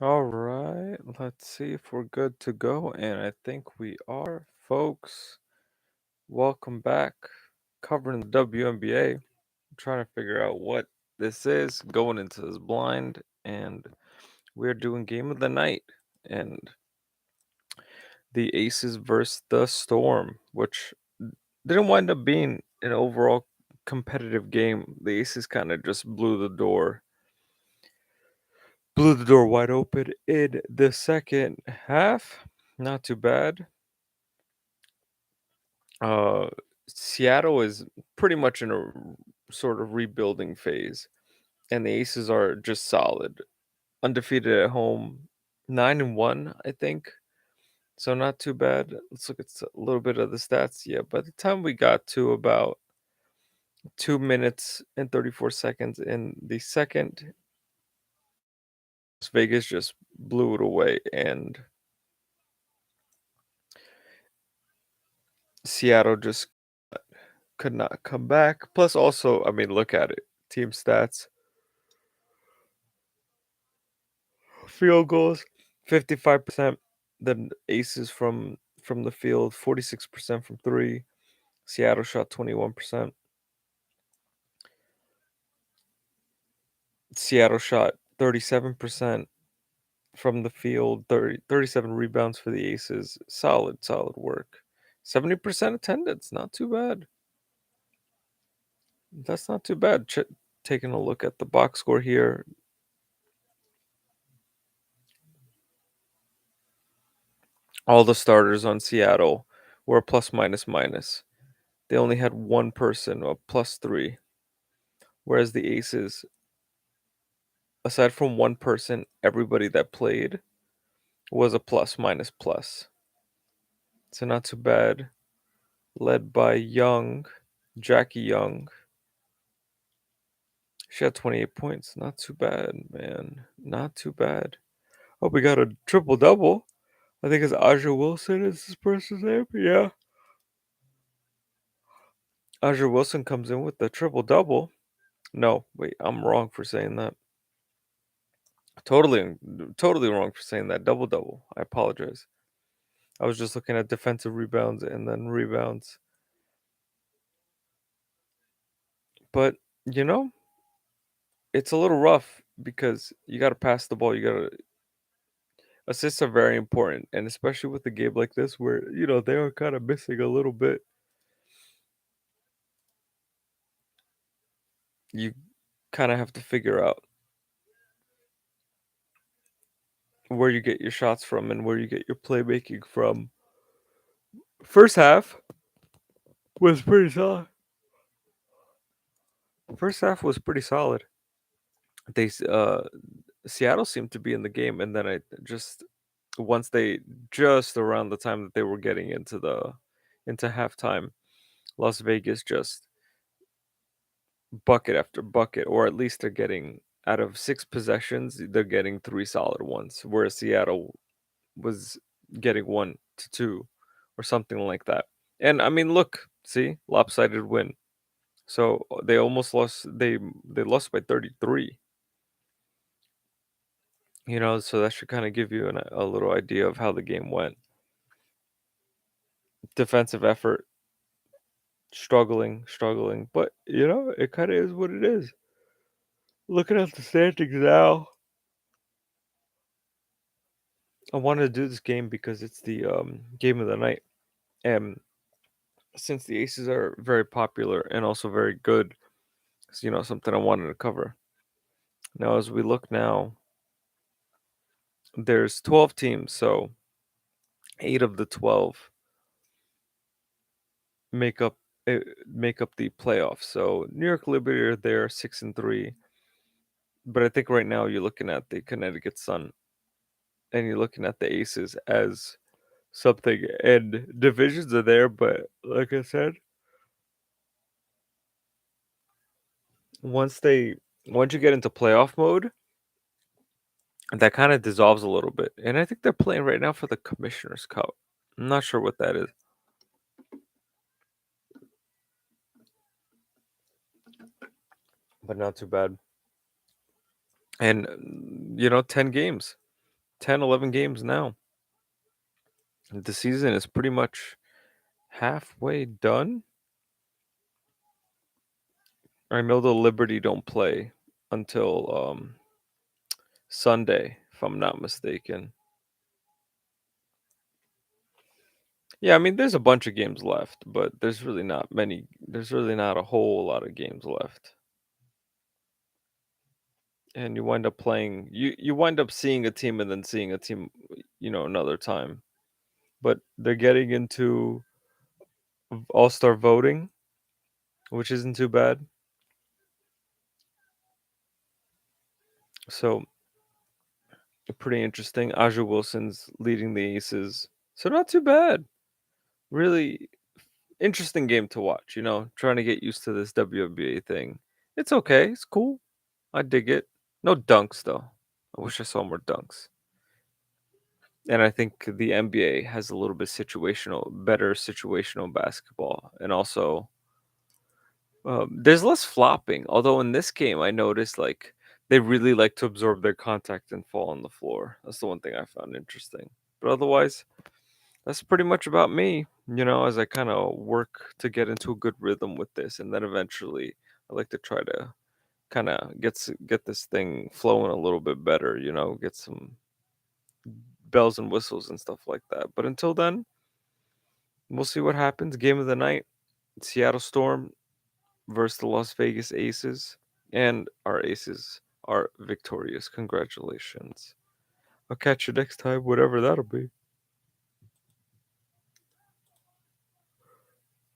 All right, let's see if we're good to go. And I think we are, folks. Welcome back. Covering the WNBA. Trying to figure out what this is going into this blind. And we're doing game of the night. And the Aces versus the Storm, which didn't wind up being an overall competitive game. The Aces kind of just blew the door wide open in the second half. Not too bad. Uh, Seattle is pretty much in a sort of rebuilding phase, and the Aces are just solid, undefeated at home, 9-1, I think. So not too bad. Let's look at a little bit of the stats. Yeah, by the time we got to about 2 minutes and 34 seconds in the second, Las Vegas just blew it away, and Seattle just could not come back. Plus, also, I mean, look at it. Team stats: field goals, 55%. Then aces from the field, 46% from three. Seattle shot 21%. Seattle shot 37% from the field, 37 rebounds for the aces. Solid work. 70% attendance, not too bad. That's not too bad. Taking a look at the box score here, all the starters on Seattle were a plus minus minus. They only had one person, a plus three. Whereas the Aces, aside from one person, everybody that played was a plus minus plus. So not too bad. Led by Young, Jackie Young. She had 28 points. Not too bad, man. Not too bad. Oh, we got a triple double. I think it's Aja Wilson is this person's name. Yeah. Aja Wilson comes in with the triple double. No, wait, I'm wrong for saying that. Totally wrong for saying that. Double double. I apologize. I was just looking at defensive rebounds and then rebounds. But, you know, it's a little rough because you got to pass the ball. You got to assists are very important, and especially with a game like this where, they are kind of missing a little bit. You kind of have to figure out where you get your shots from and where you get your playmaking from. First half was pretty solid. First half was pretty solid. They Seattle seemed to be in the game, and then I just once they just around the time that they were getting into halftime, Las Vegas just bucket after bucket, or at least they're getting out of six possessions, they're getting three solid ones, whereas Seattle was getting 1 to 2 or something like that. And I mean, look, see, lopsided win. So they almost lost. They lost by 33. So that should kind of give you a little idea of how the game went. Defensive effort, struggling, but it kind of is what it is. Looking at the standings now, I wanted to do this game because it's the game of the night, and since the Aces are very popular and also very good, it's something I wanted to cover. Now, as we look now, there's 12 teams, so 8 of the 12 make up make up the playoffs. So New York Liberty are there 6-3, but I think right now you're looking at the Connecticut Sun and you're looking at the Aces as something, and divisions are there, but like I said, once they once you get into playoff mode, that kind of dissolves a little bit. And I think they're playing right now for the Commissioner's Cup. I'm not sure what that is, but not too bad. And 10 games. 10, 11 games now. The season is pretty much halfway done. I know the Liberty don't play until Sunday, if I'm not mistaken. Yeah, I mean, there's a bunch of games left, but there's really not many. There's really not a whole lot of games left, and you wind up playing. You wind up seeing a team and then seeing a team, another time. But they're getting into All Star voting, which isn't too bad. So pretty interesting. Aja Wilson's leading the Aces, so not too bad. Really interesting game to watch. Trying to get used to this WNBA thing. It's okay. It's cool. I dig it. No dunks though. I wish I saw more dunks. And I think the NBA has a little bit better situational basketball, and also there's less flopping. Although in this game, I noticed like they really like to absorb their contact and fall on the floor. That's the one thing I found interesting. But otherwise, that's pretty much about me. As I kind of work to get into a good rhythm with this, and then eventually, I like to try to kind of get this thing flowing a little bit better. Get some bells and whistles and stuff like that. But until then, we'll see what happens. Game of the night: Seattle Storm versus the Las Vegas Aces, and our Aces are victorious. Congratulations. I'll catch you next time, whatever that'll be.